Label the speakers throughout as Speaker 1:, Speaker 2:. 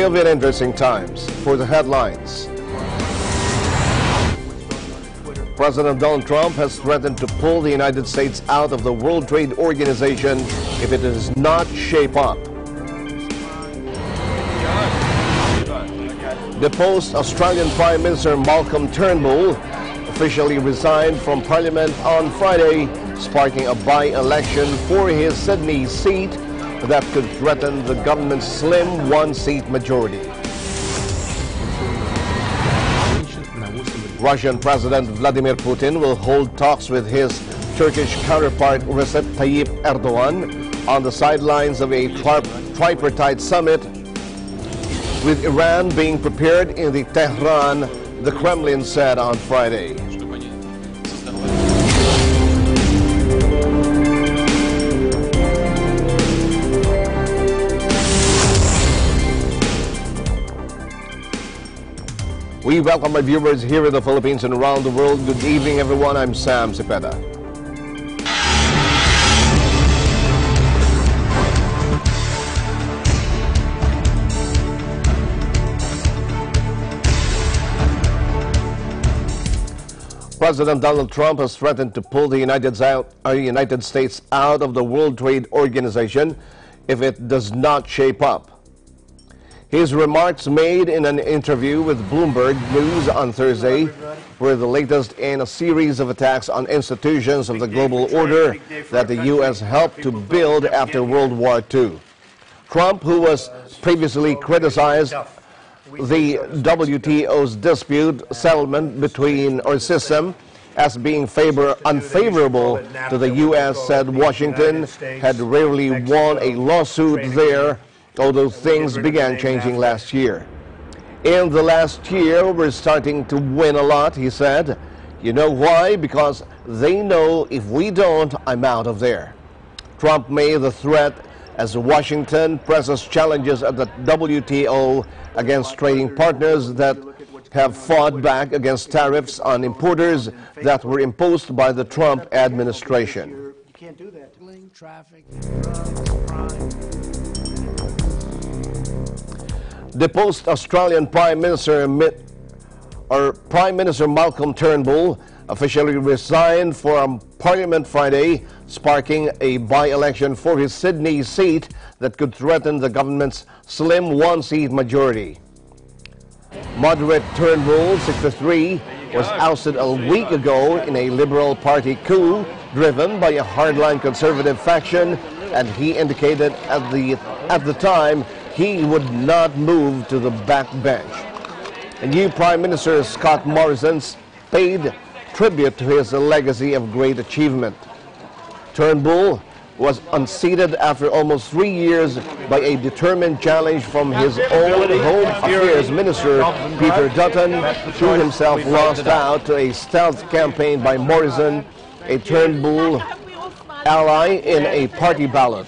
Speaker 1: live in interesting times. For the headlines, President Donald Trump has threatened to pull the United States out of the World Trade Organization if it does not shape up. Deposed Australian Prime Minister Malcolm Turnbull officially resigned from Parliament on Friday, sparking a by-election for his Sydney seat that could threaten the government's slim one-seat majority. Russian President Vladimir Putin will hold talks with his Turkish counterpart Recep Tayyip Erdogan on the sidelines of a tripartite summit, with Iran being prepared in the Tehran, the Kremlin said on Friday. We welcome our viewers here in the Philippines and around the world. Good evening, everyone. I'm Sam Cepeda. President Donald Trump has threatened to pull the United States out of the World Trade Organization if it does not shape up. His remarks made in an interview with Bloomberg News on Thursday were the latest in a series of attacks on institutions of the global order that the U.S. helped to build after World War II. Trump, who was previously criticized the WTO's dispute settlement system as being unfavorable to the U.S., said Washington had rarely won a lawsuit there, although things began changing last year. In the last year, we're starting to win a lot, he said. You know why? Because they know if we don't, I'm out of there. Trump made the threat as Washington presses challenges at the WTO against trading partners that have fought back against tariffs on importers that were imposed by the Trump administration.
Speaker 2: You can't do that. Traffic,
Speaker 1: Deposed Australian Prime Minister Malcolm Turnbull officially resigned from Parliament Friday, sparking a by-election for his Sydney seat that could threaten the government's slim one-seat majority. Moderate Turnbull, 63, was ousted a week ago in a Liberal Party coup driven by a hardline Conservative faction, and he indicated at the time he would not move to the backbench. And new Prime Minister Scott Morrison paid tribute to his legacy of great achievement. Turnbull was unseated after almost 3 years by a determined challenge from his own Home Affairs Minister, Peter Dutton, who himself lost out to a stealth campaign by Morrison, a Turnbull ally, in a party ballot.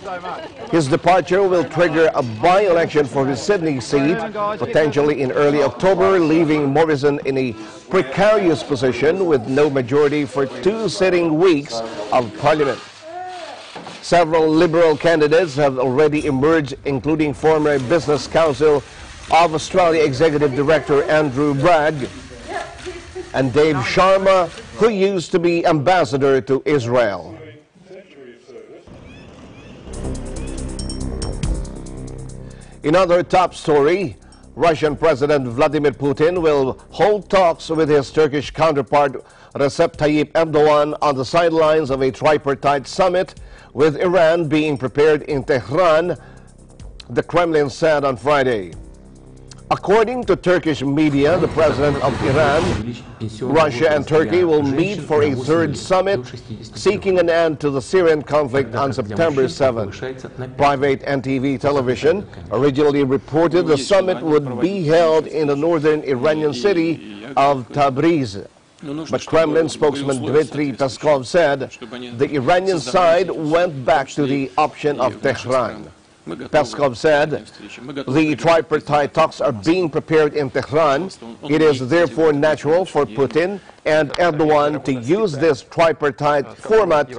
Speaker 1: His departure will trigger a by-election for his Sydney seat, potentially in early October, leaving Morrison in a precarious position with no majority for 2 sitting weeks of Parliament. Several Liberal candidates have already emerged, including former Business Council of Australia Executive Director Andrew Bragg and Dave Sharma, who used to be ambassador to Israel. In other top story, Russian President Vladimir Putin will hold talks with his Turkish counterpart Recep Tayyip Erdogan on the sidelines of a tripartite summit, with Iran being prepared in Tehran, the Kremlin said on Friday. According to Turkish media, the president of Iran, Russia and Turkey will meet for a third summit seeking an end to the Syrian conflict on September 7. Private NTV television originally reported the summit would be held in the northern Iranian city of Tabriz. But Kremlin spokesman Dmitry Peskov said the Iranian side went back to the option of Tehran. Peskov said the tripartite talks are being prepared in Tehran. It is therefore natural for Putin and Erdogan to use this tripartite format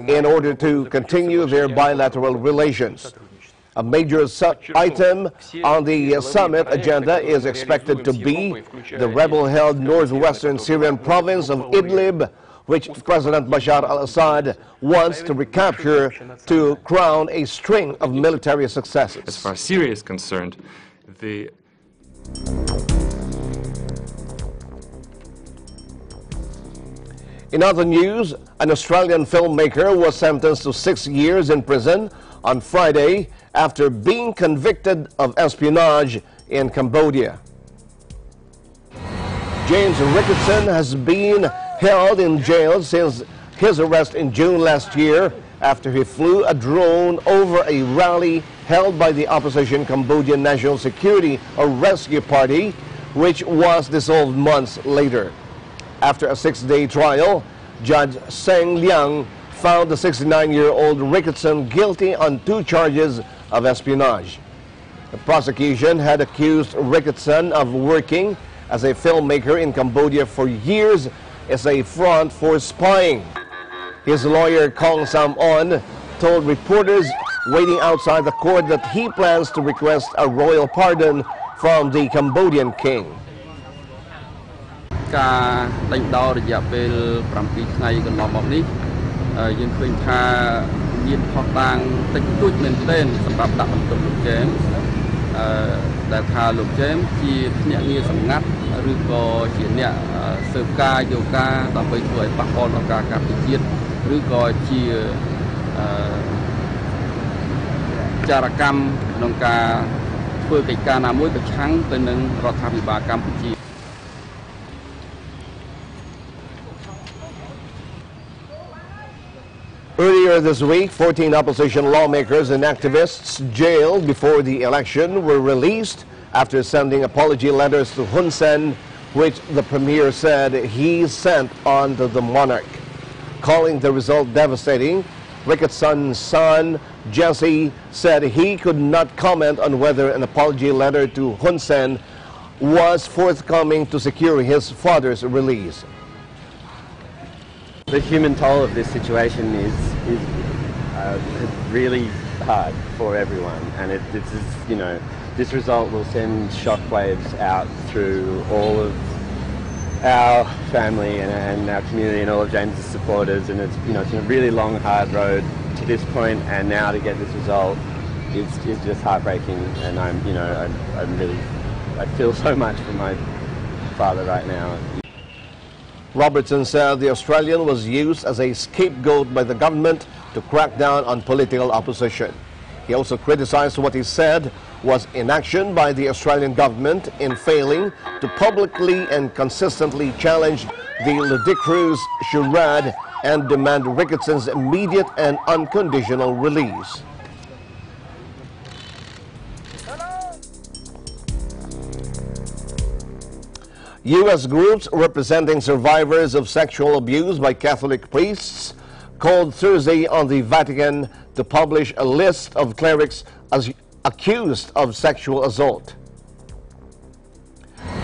Speaker 1: in order to continue their bilateral relations. A major item on the summit agenda is expected to be the rebel-held northwestern Syrian province of Idlib, which President Bashar al-Assad wants to recapture to crown a string of military successes.
Speaker 3: As far as Syria is concerned,
Speaker 1: In other news, an Australian filmmaker was sentenced to 6 years in prison on Friday after being convicted of espionage in Cambodia. James Ricketson has been held in jail since his arrest in June last year after he flew a drone over a rally held by the opposition Cambodian National Security or Rescue Party, which was dissolved months later. After a 6-day trial, Judge Seng Liang found the 69-year-old Ricketson guilty on 2 charges of espionage. The prosecution had accused Ricketson of working as a filmmaker in Cambodia for years as a front for spying. His lawyer, Kong Sam-on, told reporters waiting outside the court that he plans to request a royal pardon from the Cambodian king.
Speaker 4: ការដេញដោលរយៈពេល7 ថ្ងៃកន្លងមកនេះយើងឃើញថាមានផុសតាងតិចតួចមែនទែនសម្រាប់ដាក់បន្ទុកលោកជេមដែលថាលោកជេមជាភ្នាក់ងារសម្ងាត់ឬក៏ជាអ្នកស៊ើបការយោការដើម្បីធ្វើឲ្យប៉ះពាល់ដល់ការការពារជាតិឬក៏ជាចារកម្មក្នុងការធ្វើកិច្ចការណាមួយប្រឆាំងទៅនឹងរដ្ឋាភិបាលកម្ពុជា
Speaker 1: Earlier this week, 14 opposition lawmakers and activists jailed before the election were released after sending apology letters to Hun Sen, which the premier said he sent on to the monarch. Calling the result devastating, Ricketson's son, Jesse, said he could not comment on whether an apology letter to Hun Sen was forthcoming to secure his father's release.
Speaker 5: The human toll of this situation is really hard for everyone, and this result will send shockwaves out through all of our family and our community and all of James's supporters, and it's a really long, hard road to this point, and now to get this result is just heartbreaking, and I feel so much for my father right now.
Speaker 1: Robertson said the Australian was used as a scapegoat by the government to crack down on political opposition. He also criticized what he said was inaction by the Australian government in failing to publicly and consistently challenge the ludicrous charade and demand Ricketson's immediate and unconditional release. U.S. groups representing survivors of sexual abuse by Catholic priests called Thursday on the Vatican to publish a list of clerics accused of sexual assault.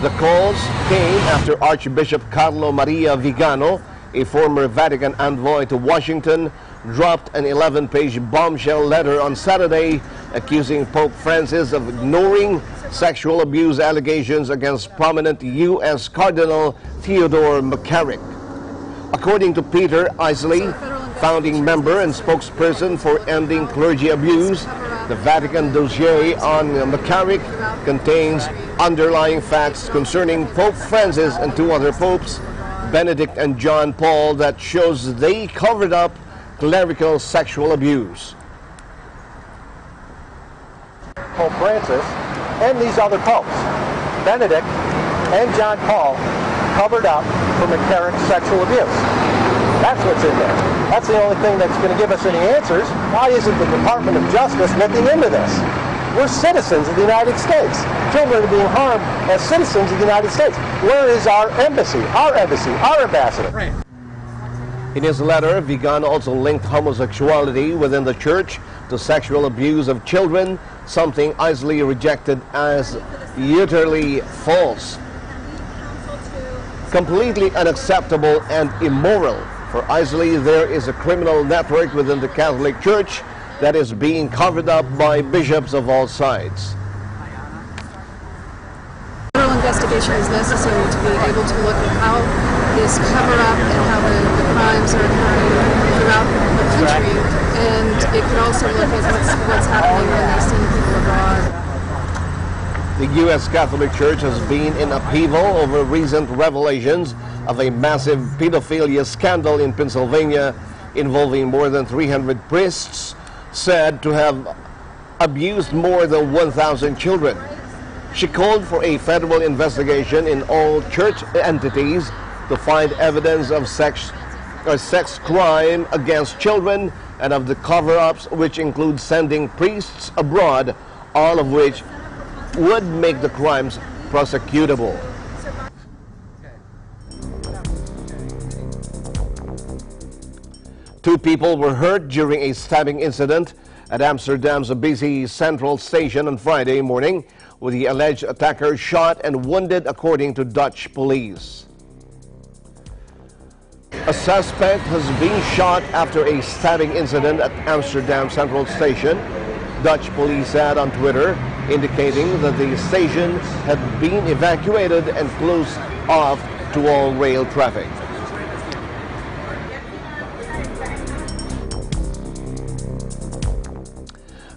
Speaker 1: The calls came after Archbishop Carlo Maria Vigano, a former Vatican envoy to Washington, dropped an 11-page bombshell letter on Saturday accusing Pope Francis of ignoring sexual abuse allegations against prominent U.S. Cardinal Theodore McCarrick. According to Peter Isley, founding member and spokesperson for Ending Clergy Abuse, the Vatican dossier on McCarrick contains underlying facts concerning Pope Francis and 2 other popes, Benedict and John Paul, that shows they covered up clerical sexual abuse.
Speaker 6: Pope Francis and these other popes, Benedict and John Paul, covered up for McCarrick's sexual abuse. That's what's in there. That's the only thing that's going to give us any answers. Why isn't the Department of Justice looking into this? We're citizens of the United States. Children are being harmed as citizens of the United States. Where is our embassy, our ambassador?
Speaker 1: In his letter, Vigano also linked homosexuality within the church to sexual abuse of children, something Isley rejected as utterly false. Completely unacceptable and immoral. For Isley, there is a criminal network within the Catholic Church that is being covered up by bishops of all sides.
Speaker 3: Thorough investigation is necessary to be able to look at how this cover-up and how the crimes are occurring throughout the country, and it could also look at what's happening when they send people abroad.
Speaker 1: The U.S. Catholic Church has been in upheaval over recent revelations of a massive pedophilia scandal in Pennsylvania involving more than 300 priests said to have abused more than 1,000 children. She called for a federal investigation in all church entities to find evidence of sex crime against children and of the cover-ups, which include sending priests abroad, all of which would make the crimes prosecutable. Two people were hurt during a stabbing incident at Amsterdam's busy Central Station on Friday morning, with the alleged attacker shot and wounded, according to Dutch police. A suspect has been shot after a stabbing incident at Amsterdam Central Station, Dutch police said on Twitter, indicating that the station had been evacuated and closed off to all rail traffic.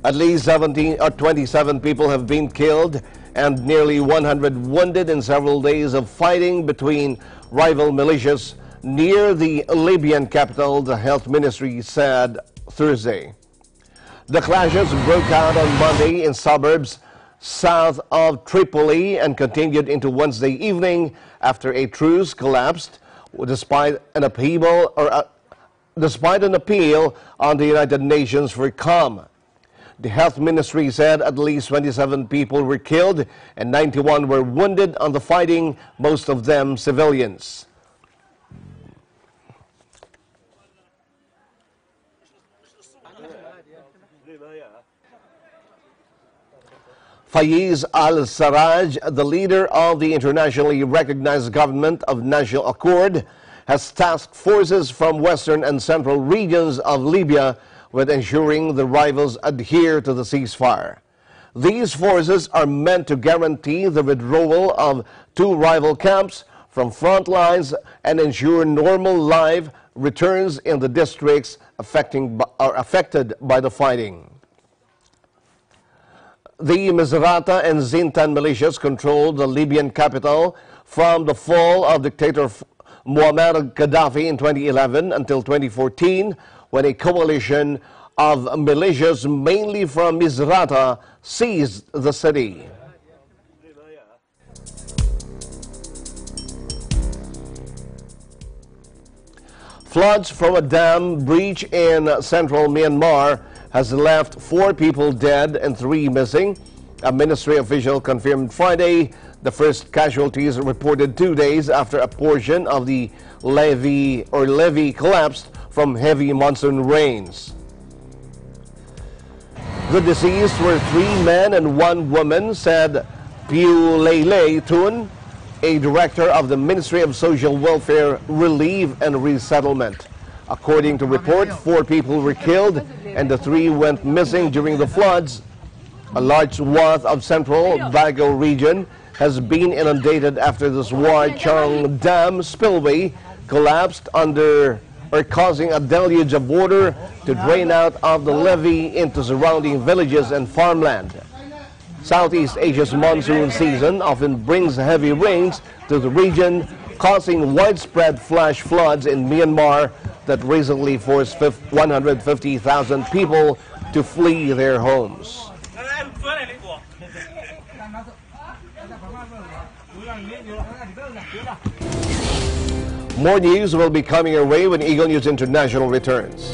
Speaker 1: At least 27 people have been killed and nearly 100 wounded in several days of fighting between rival militias near the Libyan capital, the health ministry said Thursday. The clashes broke out on Monday in suburbs south of Tripoli and continued into Wednesday evening after a truce collapsed, despite an appeal on the United Nations for calm. The health ministry said at least 27 people were killed and 91 were wounded on the fighting, most of them civilians. Fayez al-Sarraj, the leader of the internationally recognized government of National Accord, has tasked forces from western and central regions of Libya with ensuring the rivals adhere to the ceasefire. These forces are meant to guarantee the withdrawal of two rival camps from front lines and ensure normal life returns in the districts affected by the fighting. The Misrata and Zintan militias controlled the Libyan capital from the fall of dictator Muammar Gaddafi in 2011 until 2014, when a coalition of militias, mainly from Misrata, seized the city. Floods from a dam breach in central Myanmar has left 4 people dead and 3 missing. A ministry official confirmed Friday the first casualties reported 2 days after a portion of the levee collapsed from heavy monsoon rains. The deceased were 3 men and 1 woman, said Piu Lele Tun, a director of the Ministry of Social Welfare, Relief and Resettlement. According to report, 4 people were killed and the 3 went missing during the floods. A large swath of central Bago region has been inundated after the Swar Chang Dam spillway collapsed causing a deluge of water to drain out of the levee into surrounding villages and farmland. Southeast Asia's monsoon season often brings heavy rains to the region, causing widespread flash floods in Myanmar that recently forced 150,000 people to flee their homes. More news will be coming your way when Eagle News International returns.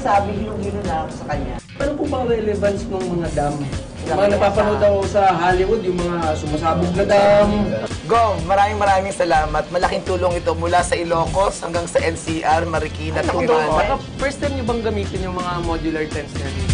Speaker 7: sinasabi, hilo-hilo na ako sa kanya.
Speaker 2: Ano po ba relevance ng mga dam? Yung mga napapanood daw sa Hollywood, yung mga sumasabog na dam.
Speaker 7: Gong, maraming salamat. Malaking tulong ito mula sa Ilocos hanggang sa NCR, Marikina, Tucumán.
Speaker 2: First time nyo bang gamitin yung mga modular tents na yun?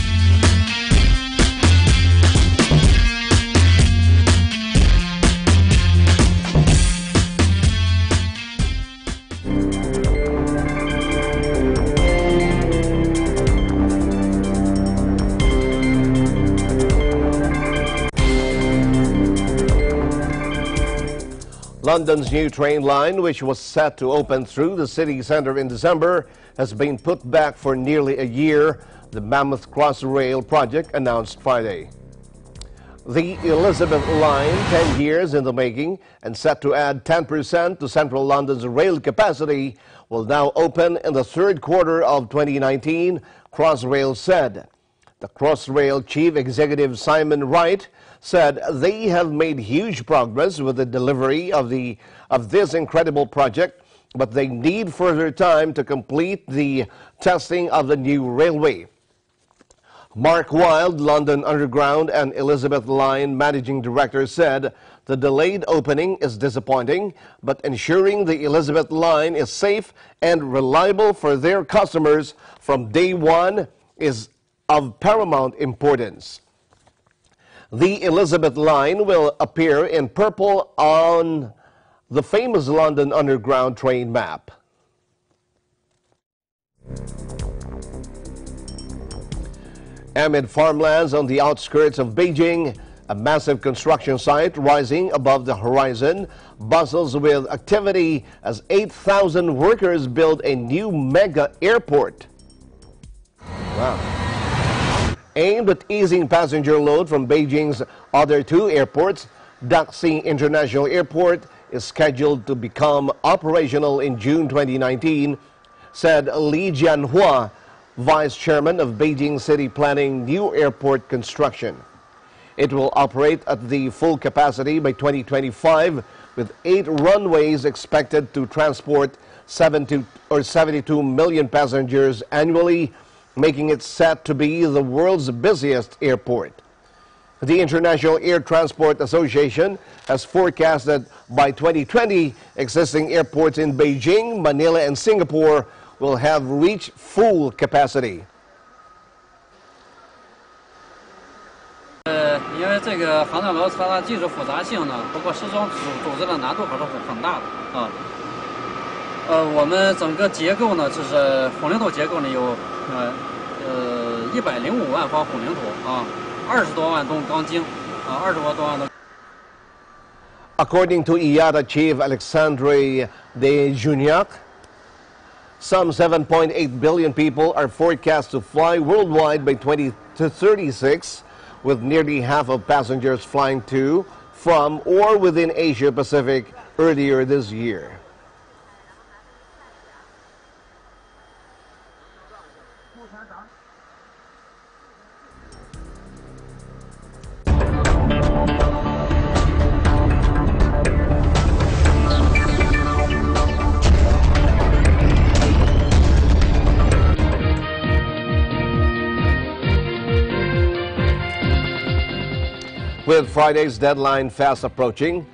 Speaker 1: London's new train line, which was set to open through the city centre in December, has been put back for nearly a year, the Mammoth Crossrail project announced Friday. The Elizabeth Line, 10 years in the making and set to add 10% to central London's rail capacity, will now open in the third quarter of 2019, Crossrail said. The Crossrail chief executive Simon Wright said they have made huge progress with the delivery of this incredible project, but they need further time to complete the testing of the new railway. Mark Wilde, London Underground and Elizabeth Line Managing Director, said the delayed opening is disappointing, but ensuring the Elizabeth Line is safe and reliable for their customers from day one is of paramount importance. The Elizabeth Line will appear in purple on the famous London Underground train map. Amid farmlands on the outskirts of Beijing, a massive construction site rising above the horizon bustles with activity as 8,000 workers build a new mega airport. Wow. Aimed at easing passenger load from Beijing's other two airports, Daxing International Airport is scheduled to become operational in June 2019, said Li Jianhua, Vice Chairman of Beijing City Planning New Airport Construction. It will operate at the full capacity by 2025, with 8 runways expected to transport 72 million passengers annually, making it set to be the world's busiest airport. The International Air Transport Association has forecast that by 2020, existing airports in Beijing, Manila, and Singapore will have reached full capacity.
Speaker 8: 因为这个航站楼它的技术复杂性呢，包括施工组织的难度可是很大的啊。我们整个结构呢，就是混凝土结构呢有105万方混凝土啊，20多万吨钢筋啊，20多万吨。
Speaker 1: According to IATA Chief Alexandre de Juniac, some 7.8 billion people are forecast to fly worldwide by 2036, with nearly half of passengers flying to, from, or within Asia Pacific earlier this year. With Friday's deadline fast approaching,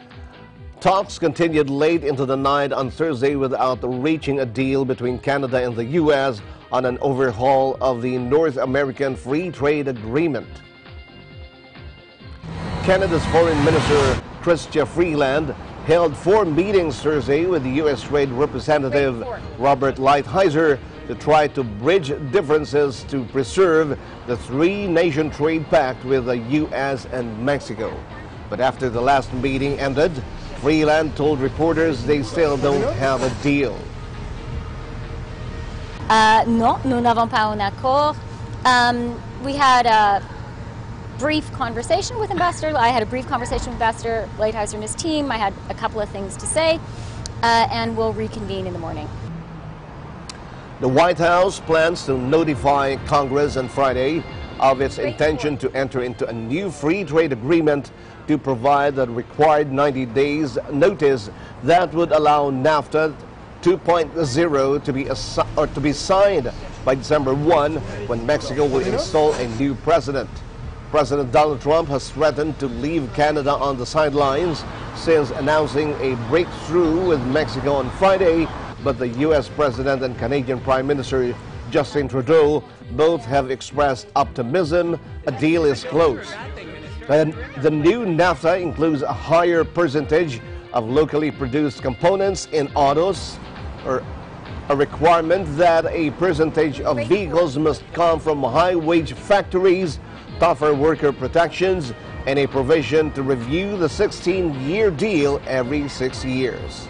Speaker 1: talks continued late into the night on Thursday without reaching a deal between Canada and the U.S. on an overhaul of the North American Free Trade Agreement. Canada's Foreign Minister Chrystia Freeland held 4 meetings Thursday with the U.S. Trade Representative Robert Lighthizer to try to bridge differences to preserve the 3-nation trade pact with the U.S. and Mexico. But after the last meeting ended, Freeland told reporters they still don't have a deal.
Speaker 9: Non, nous n'avons pas un accord. We had a brief conversation with Ambassador. I had a brief conversation with Ambassador Lighthizer and his team. I had a couple of things to say, and we'll reconvene in the morning.
Speaker 1: The White House plans to notify Congress on Friday of its intention to enter into a new free trade agreement to provide the required 90 days notice that would allow NAFTA 2.0 to be signed by December 1, when Mexico will install a new president. President Donald Trump has threatened to leave Canada on the sidelines since announcing a breakthrough with Mexico on Friday, but the U.S. President and Canadian Prime Minister Justin Trudeau both have expressed optimism a deal is close. And the new NAFTA includes a higher percentage of locally produced components in autos, or a requirement that a percentage of vehicles must come from high-wage factories, tougher worker protections, and a provision to review the 16-year deal every 6 years.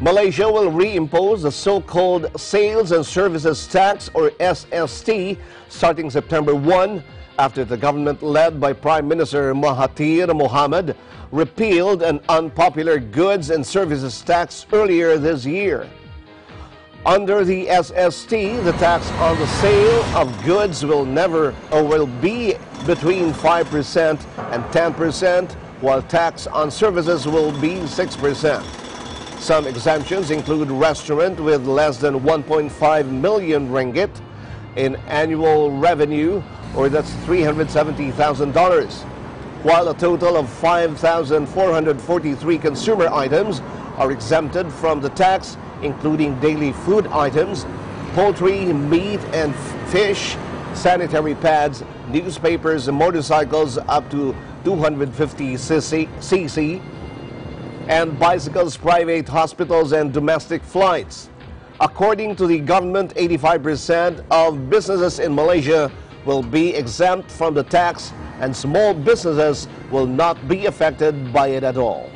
Speaker 1: Malaysia will reimpose the so-called Sales and Services Tax, or SST, starting September 1, after the government led by Prime Minister Mahathir Mohamad repealed an unpopular goods and services tax earlier this year. Under the SST, the tax on the sale of goods will be between 5% and 10%, while tax on services will be 6%. Some exemptions include restaurant with less than 1.5 million ringgit in annual revenue, or that's $370,000, while a total of 5,443 consumer items are exempted from the tax, including daily food items, poultry, meat and fish, sanitary pads, newspapers, and motorcycles up to 250 cc, and bicycles, private hospitals, and domestic flights. According to the government, 85% of businesses in Malaysia will be exempt from the tax, and small businesses will not be affected by it at all.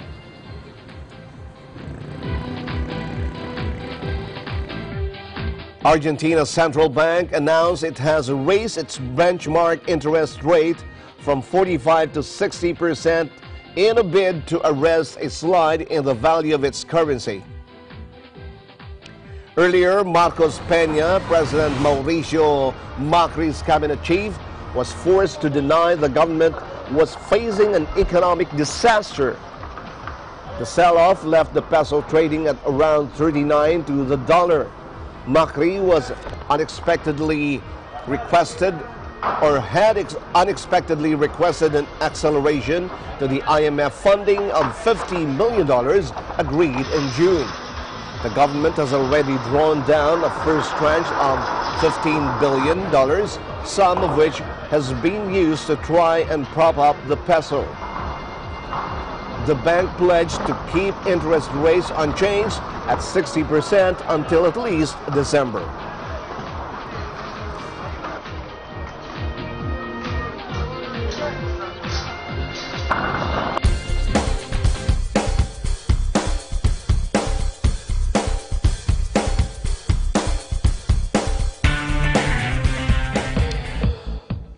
Speaker 1: Argentina's central bank announced it has raised its benchmark interest rate from 45% to 60% in a bid to arrest a slide in the value of its currency. Earlier, Marcos Peña, President Mauricio Macri's cabinet chief, was forced to deny the government was facing an economic disaster. The sell-off left the peso trading at around 39 to the dollar. Macri was unexpectedly requested an acceleration to the IMF funding of $50 million agreed in June. The government has already drawn down a first tranche of $15 billion, some of which has been used to try and prop up the peso. The bank pledged to keep interest rates unchanged at 60% until at least December.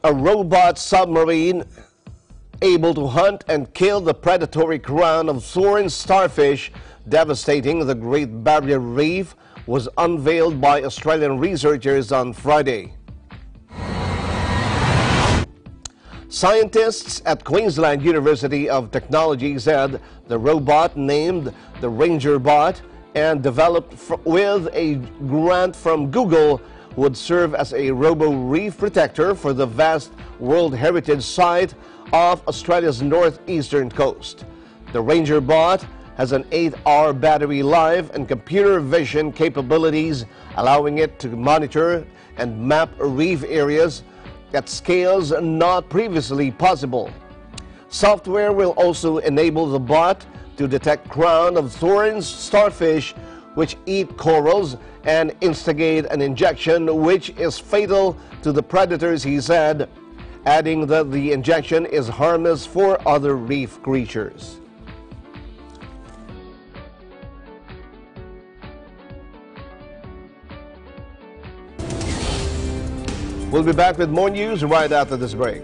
Speaker 1: A robot submarine able to hunt and kill the predatory crown of thorn starfish devastating the Great Barrier Reef was unveiled by Australian researchers on Friday. Scientists at Queensland University of Technology said the robot, named the Ranger Bot and developed with a grant from Google, would serve as a robo-reef protector for the vast World Heritage Site off Australia's northeastern coast. The Ranger Bot has an 8-hour battery life and computer vision capabilities, allowing it to monitor and map reef areas at scales not previously possible. Software will also enable the bot to detect crown of thorns starfish which eat corals and instigate an injection which is fatal to the predators, he said, adding that the injection is harmless for other reef creatures. We'll be back with more news right after this break.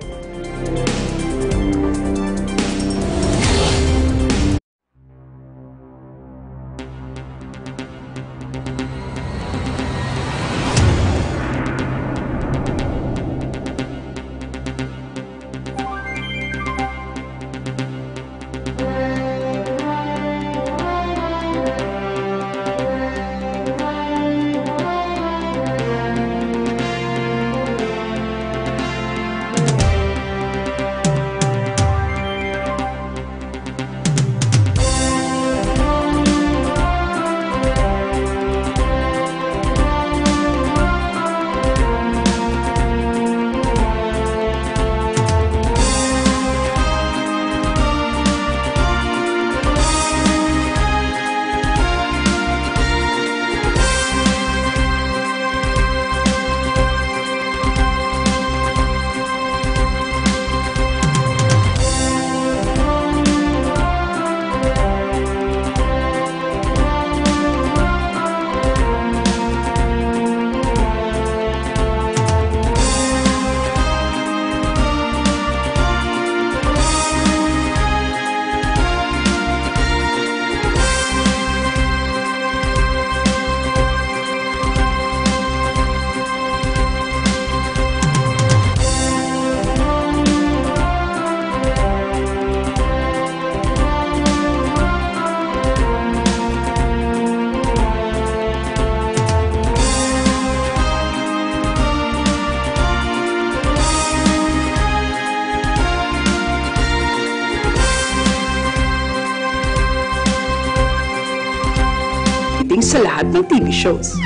Speaker 10: sa lahat ng TV shows.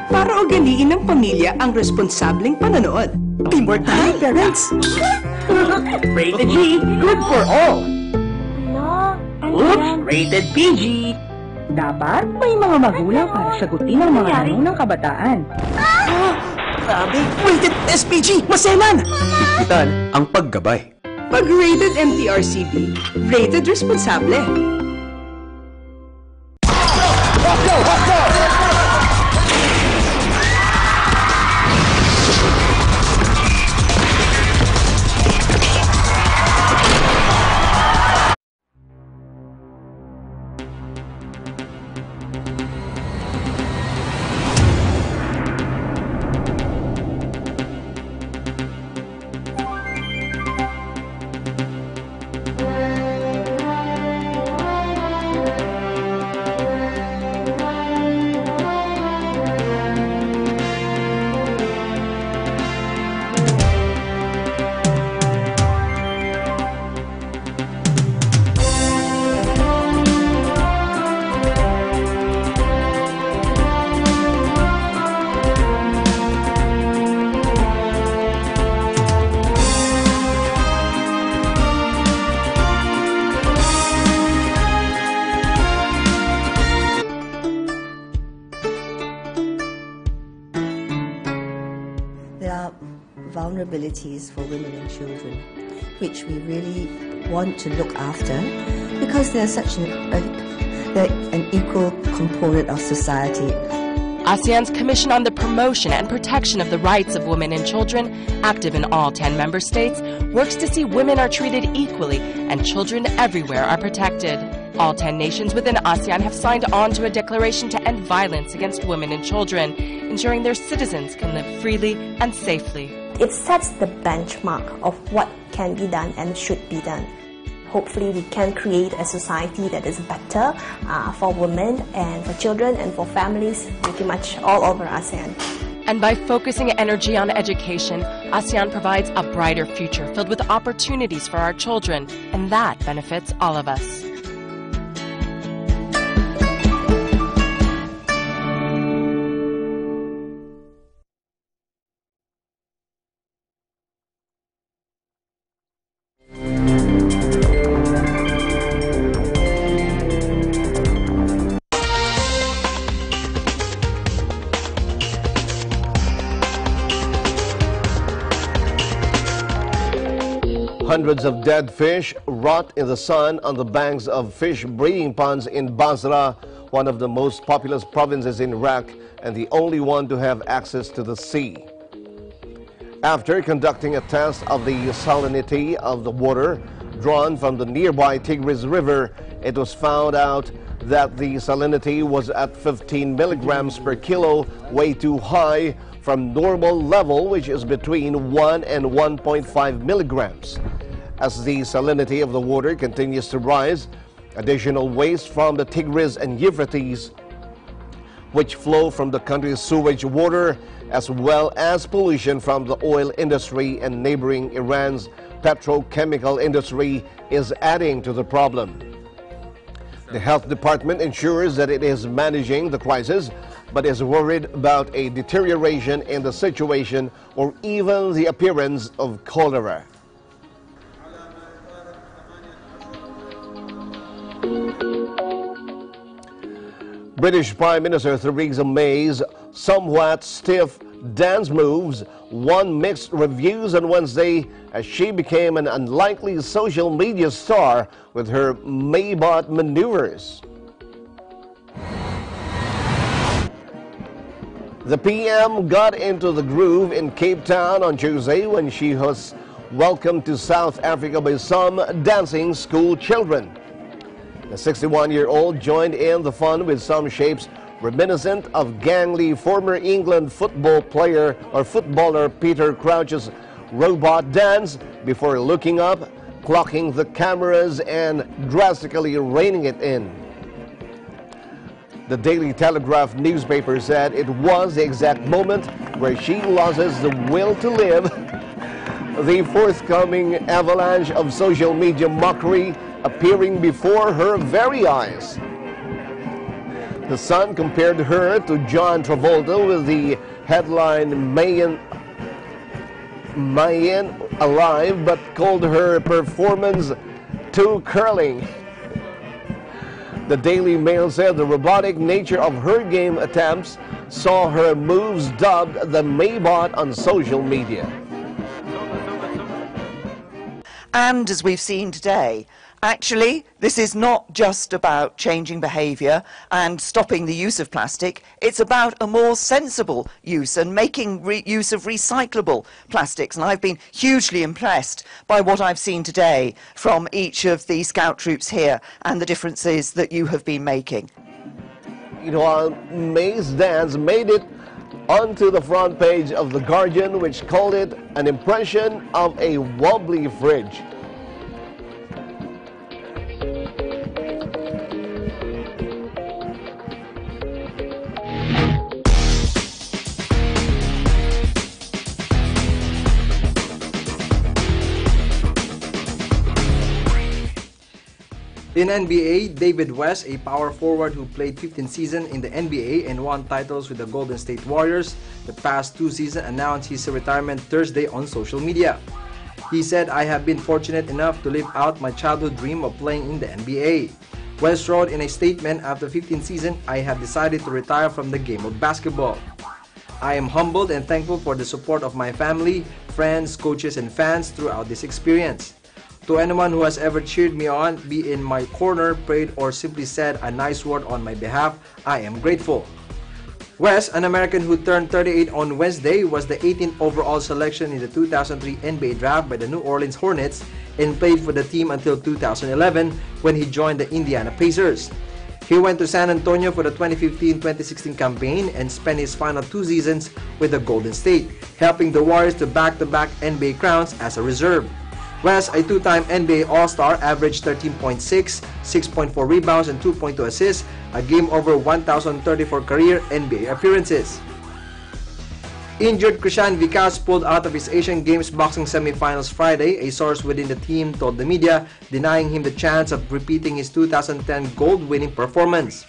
Speaker 10: Para ugaliin ng pamilya ang responsableng panonood. Teamwork tayo, parents!
Speaker 11: Rated G, good for all. Oops, rated PG.
Speaker 12: Dapat may mga magulang para sagutin ang mga tanong ng kabataan.
Speaker 10: Grabe, rated SPG, maselan!
Speaker 13: Itan ang paggabay.
Speaker 10: Pag rated MTRCB, rated responsable.
Speaker 14: Vulnerabilities for women and children, which we really want to look after because they're such an equal component of society.
Speaker 15: ASEAN's Commission on the Promotion and Protection of the Rights of Women and Children, active in all 10 member states, works to see women are treated equally and children everywhere are protected. All 10 nations within ASEAN have signed on to a declaration to end violence against women and children, ensuring their citizens can live freely and safely.
Speaker 16: It sets the benchmark of what can be done and should be done. Hopefully we can create a society that is better for women and for children and for families pretty much all over ASEAN.
Speaker 15: And by focusing energy on education, ASEAN provides a brighter future filled with opportunities for our children, and that benefits all of us.
Speaker 1: Hundreds of dead fish rot in the sun on the banks of fish breeding ponds in Basra, one of the most populous provinces in Iraq and the only one to have access to the sea. After conducting a test of the salinity of the water drawn from the nearby Tigris River, it was found out that the salinity was at 15 milligrams per kilo, way too high from normal level, which is between 1 and 1.5 milligrams. As the salinity of the water continues to rise, additional waste from the Tigris and Euphrates, which flow from the country's sewage water, as well as pollution from the oil industry and neighboring Iran's petrochemical industry, is adding to the problem. The health department ensures that it is managing the crisis, but is worried about a deterioration in the situation or even the appearance of cholera. British Prime Minister Theresa May's somewhat stiff dance moves won mixed reviews on Wednesday as she became an unlikely social media star with her Maybot maneuvers. The PM got into the groove in Cape Town on Tuesday when she was welcomed to South Africa by some dancing school children. The 61-year-old joined in the fun with some shapes reminiscent of gangly former England footballer Peter Crouch's robot dance before looking up, clocking the cameras and drastically reining it in. The Daily Telegraph newspaper said it was the exact moment where she loses the will to live. The forthcoming avalanche of social media mockery appearing before her very eyes. The Sun compared her to John Travolta with the headline Mayan Alive, but called her performance too curling. The Daily Mail said the robotic nature of her game attempts saw her moves dubbed the Maybot on social media.
Speaker 17: And as we've seen today, actually, this is not just about changing behaviour and stopping the use of plastic. It's about a more sensible use and making use of recyclable plastics. And I've been hugely impressed by what I've seen today from each of the Scout troops here and the differences that you have been making.
Speaker 1: You know, May's dance made it onto the front page of The Guardian, which called it an impression of a wobbly fridge.
Speaker 2: In NBA, David West, a power forward who played 15 seasons in the NBA and won titles with the Golden State Warriors the past 2 seasons, announced his retirement Thursday on social media. He said, "I have been fortunate enough to live out my childhood dream of playing in the NBA." West wrote in a statement, "After 15 seasons, I have decided to retire from the game of basketball. I am humbled and thankful for the support of my family, friends, coaches, and fans throughout this experience. To anyone who has ever cheered me on, be in my corner, prayed, or simply said a nice word on my behalf, I am grateful." West, an American who turned 38 on Wednesday, was the 18th overall selection in the 2003 NBA draft by the New Orleans Hornets and played for the team until 2011 when he joined the Indiana Pacers. He went to San Antonio for the 2015-2016 campaign and spent his final 2 seasons with the Golden State, helping the Warriors to back-to-back NBA crowns as a reserve. West, a 2-time NBA All-Star, averaged 13.6, 6.4 rebounds, and 2.2 assists, a game over 1,034 career NBA appearances. Injured Krishan Vikas pulled out of his Asian Games boxing semifinals Friday, a source within the team told the media, denying him the chance of repeating his 2010 gold-winning performance.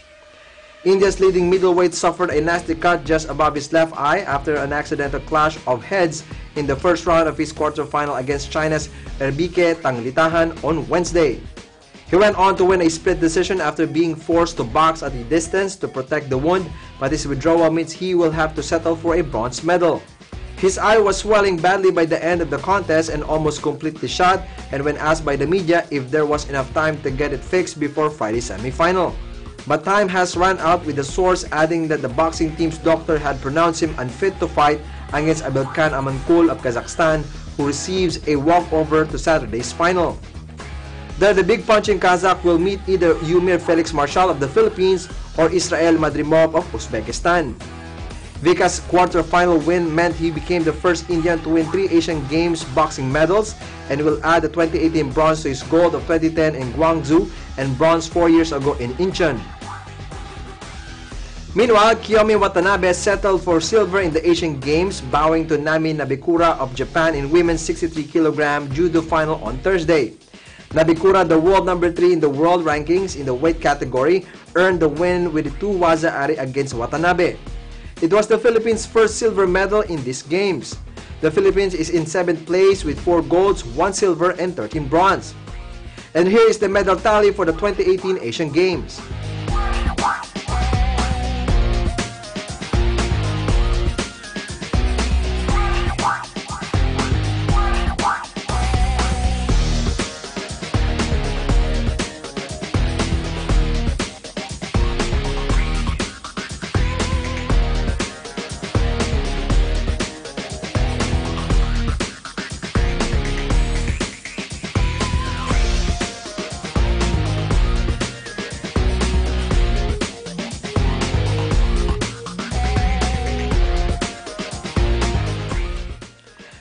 Speaker 2: India's leading middleweight suffered a nasty cut just above his left eye after an accidental clash of heads in the first round of his quarterfinal against China's Erbike Tanglitahan on Wednesday. He went on to win a split decision after being forced to box at a distance to protect the wound, but his withdrawal means he will have to settle for a bronze medal. His eye was swelling badly by the end of the contest and almost completely shut, and when asked by the media if there was enough time to get it fixed before Friday's semifinal. But time has run out, with the source adding that the boxing team's doctor had pronounced him unfit to fight against Abelkan Amankul of Kazakhstan, who receives a walkover to Saturday's final. There, the big punching Kazakh will meet either Yumir Felix Marshall of the Philippines or Israel Madrimov of Uzbekistan. Vikas' quarterfinal win meant he became the first Indian to win 3 Asian Games boxing medals and will add the 2018 bronze to his gold of 2010 in Guangzhou and bronze 4 years ago in Incheon. Meanwhile, Kiyomi Watanabe settled for silver in the Asian Games, bowing to Nami Nabekura of Japan in women's 63kg judo final on Thursday. Nabekura, the world number 3 in the world rankings in the weight category, earned the win with a 2 waza-ari against Watanabe. It was the Philippines' first silver medal in these games. The Philippines is in 7th place with 4 golds, 1 silver, and 13 bronze. And here is the medal tally for the 2018 Asian Games.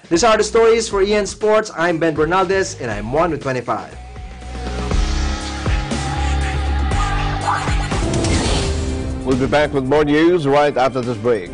Speaker 2: These are the stories for EN Sports. I'm Ben Bernaldez and I'm 1 with 25.
Speaker 1: We'll be back with more news right after this break.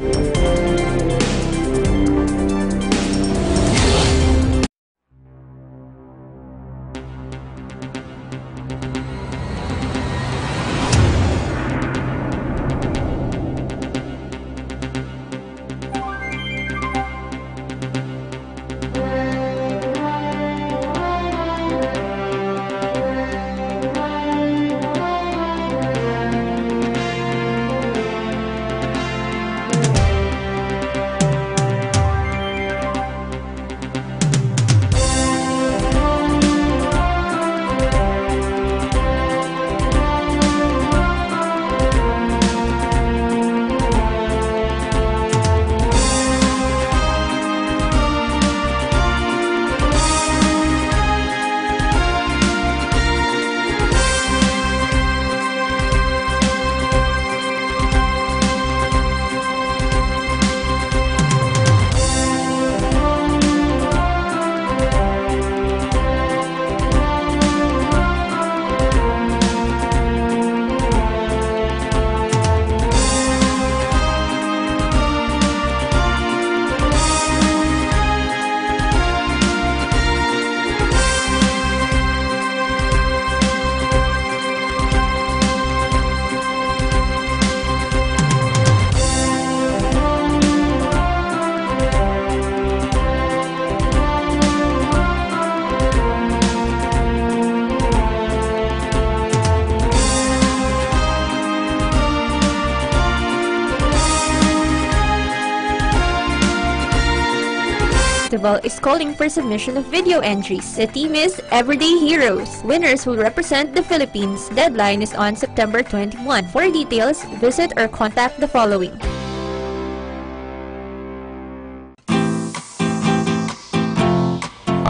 Speaker 18: Festival is calling for submission of video entries. The theme is Everyday Heroes. Winners will represent the Philippines. Deadline is on September 21. For details, visit or contact the following.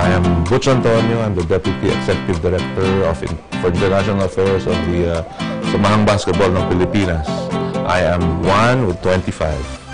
Speaker 19: I am Butch Antonio. I'm the Deputy Executive Director for International Affairs of the Samahang Basketball ng Pilipinas. I am 1 with 25.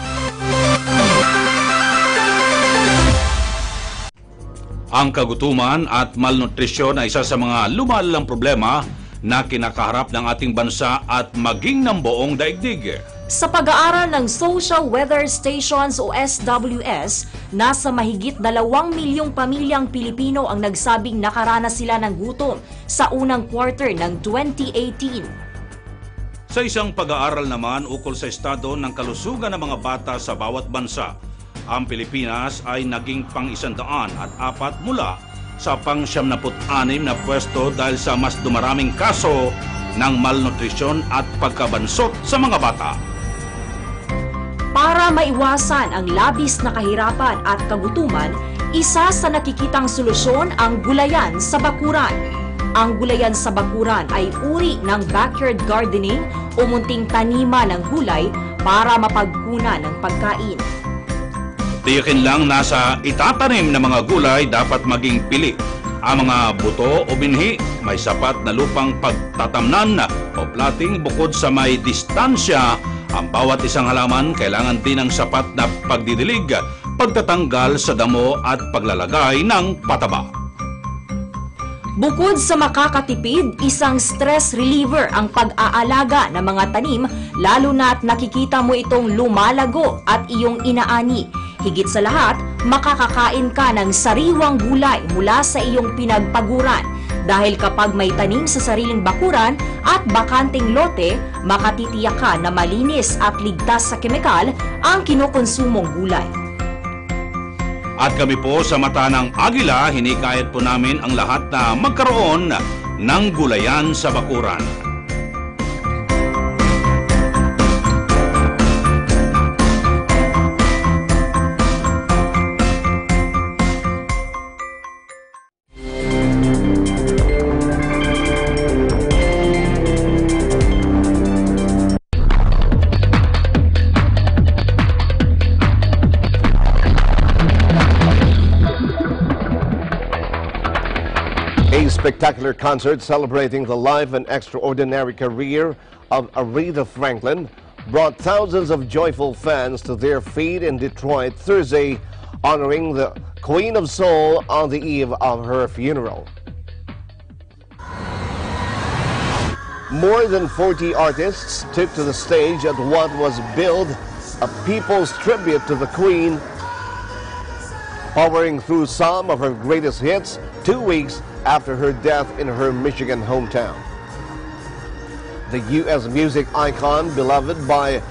Speaker 20: Ang kagutuman at malnutrisyon ay isa sa mga lumalalang problema na kinakaharap ng ating bansa at maging ng buong daigdig.
Speaker 21: Sa pag-aaral ng Social Weather Stations o SWS, nasa mahigit 2 milyong pamilyang Pilipino ang nagsabing nakaranas sila ng gutom sa unang quarter ng 2018.
Speaker 20: Sa isang pag-aaral naman ukol sa estado ng kalusugan ng mga bata sa bawat bansa, ang Pilipinas ay naging pang-104 mula sa pang-76 na pwesto dahil sa mas dumaraming kaso ng malnutrisyon at pagkabansot sa mga bata.
Speaker 21: Para maiwasan ang labis na kahirapan at kagutuman, isa sa nakikitang solusyon ang gulayan sa bakuran. Ang gulayan sa bakuran ay uri ng backyard gardening o munting taniman ng gulay para mapagkunan ng pagkain.
Speaker 20: Tiyakin lang na sa itatanim na mga gulay dapat maging pili. Ang mga buto o binhi may sapat na lupang pagtatamnan o plating bukod sa may distansya. Ang bawat isang halaman kailangan din ng sapat na pagdidilig, pagtatanggal sa damo at paglalagay ng pataba.
Speaker 21: Bukod sa makakatipid, isang stress reliever ang pag-aalaga ng mga tanim, lalo na't nakikita mo itong lumalago at iyong inaani. Higit sa lahat, makakakain ka ng sariwang gulay mula sa iyong pinagpaguran. Dahil kapag may tanim sa sariling bakuran at bakanting lote, makatitiyak ka na malinis at ligtas sa kemikal ang kinukonsumong gulay.
Speaker 20: At kami po sa Mata ng Agila, hinikayat po namin ang lahat na magkaroon ng gulayan sa bakuran.
Speaker 1: Spectacular concert celebrating the life and extraordinary career of Aretha Franklin brought thousands of joyful fans to their feet in Detroit Thursday, honoring the Queen of Soul on the eve of her funeral. More than 40 artists took to the stage at what was billed a people's tribute to the Queen, powering through some of her greatest hits 2 weeks after her death in her Michigan hometown. The U.S. music icon, beloved by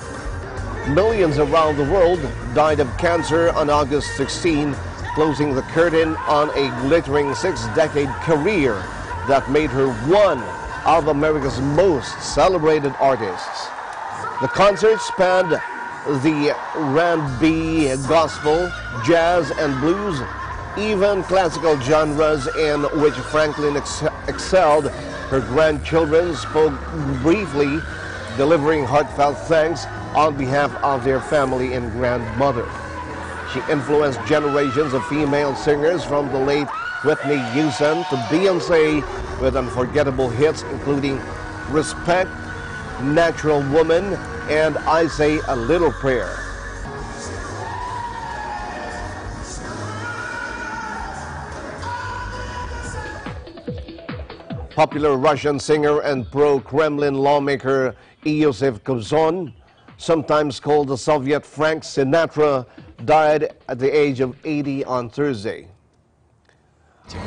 Speaker 1: millions around the world, died of cancer on August 16, closing the curtain on a glittering 6-decade career that made her one of America's most celebrated artists. The concert spanned the R&B, gospel, jazz, and blues, even classical genres in which Franklin excelled. Her grandchildren spoke briefly, delivering heartfelt thanks on behalf of their family and grandmother. She influenced generations of female singers from the late Whitney Houston to Beyoncé with unforgettable hits including Respect, Natural Woman, and I Say a Little Prayer. Popular Russian singer and pro-Kremlin lawmaker Iosif Kobzon, sometimes called the Soviet Frank Sinatra, died at the age of 80 on Thursday.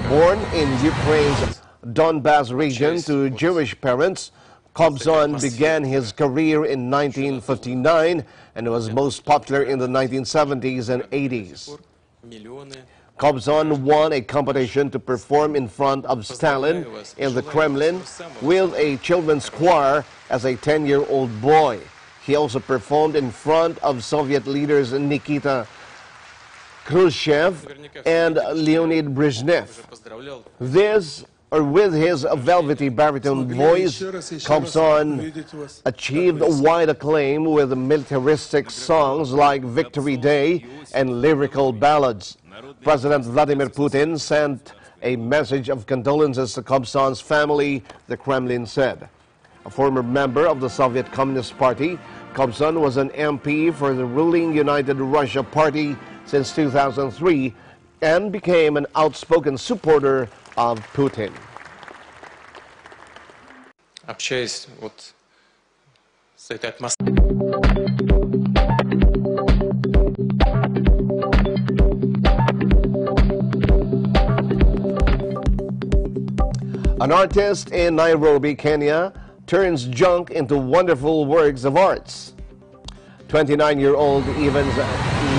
Speaker 1: Born in Ukraine's Donbas region to Jewish parents, Kobzon began his career in 1959 and was most popular in the 1970s and 80s. Kobzon won a competition to perform in front of Stalin in the Kremlin with a children's choir as a 10-year-old boy. He also performed in front of Soviet leaders Nikita Khrushchev and Leonid Brezhnev. With his velvety baritone voice, Kobzon achieved wide acclaim with militaristic songs like Victory Day and lyrical ballads. President Vladimir Putin sent a message of condolences to Kobzon's family, the Kremlin said. A former member of the Soviet Communist Party, Kobzon was an MP for the ruling United Russia Party since 2003 and became an outspoken supporter of Putin.
Speaker 4: Общаясь вот с этой атмосферой.
Speaker 1: An artist in Nairobi, Kenya, turns junk into wonderful works of arts. 29-year-old Evans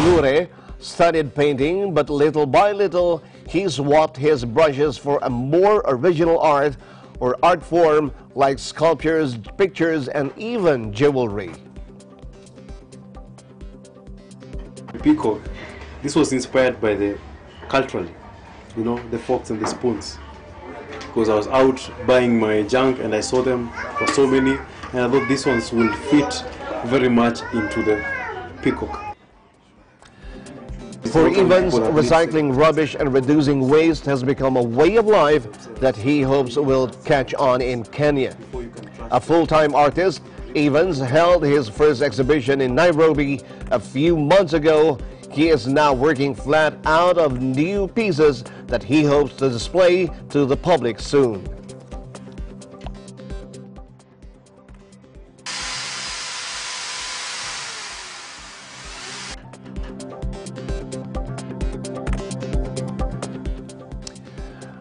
Speaker 1: Lure studied painting, but little by little, he swapped his brushes for a more original art or art form like sculptures, pictures, and even jewelry.
Speaker 22: Peacock, this was inspired by the culturally, you know, the forks and the spoons. Because I was out buying my junk and I saw them for so many, and I thought these ones will fit very much into the peacock.
Speaker 1: For Evans, recycling rubbish and reducing waste has become a way of life that he hopes will catch on in Kenya. A full-time artist, Evans held his first exhibition in Nairobi a few months ago. He is now working flat out of new pieces that he hopes to display to the public soon.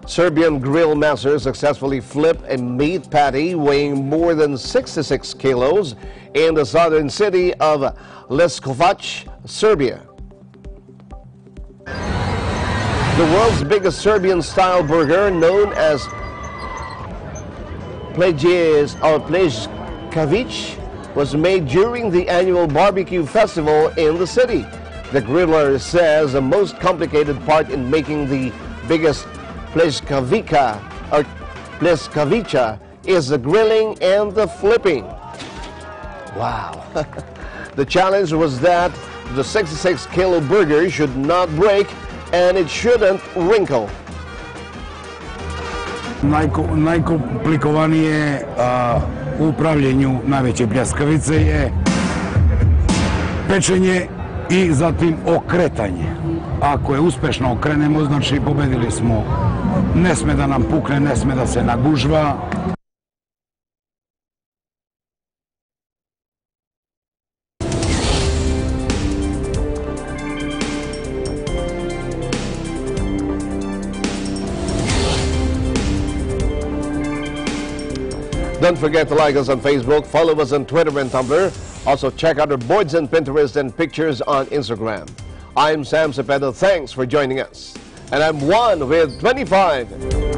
Speaker 1: Serbian grill master successfully flipped a meat patty weighing more than 66 kilos in the southern city of Leskovac, Serbia. The world's biggest Serbian-style burger, known as Pljeskavic, was made during the annual barbecue festival in the city. The griller says the most complicated part in making the biggest Pljeskavica is the grilling and the flipping. Wow. The challenge was that the 66-kilo burger should not break and it shouldn't wrinkle.
Speaker 23: Najkomplikovanije u upravljanju najveće pljeskavice je pečenje i zatim okretanje. Ako je uspešno okrenemo, znači pobedili smo. Ne sme da nam pukne, ne sme da se nagužva.
Speaker 1: Don't forget to like us on Facebook, follow us on Twitter and Tumblr. Also check out our boards on Pinterest and pictures on Instagram. I'm Sam Cepeda. Thanks for joining us. And I'm Juan with 25.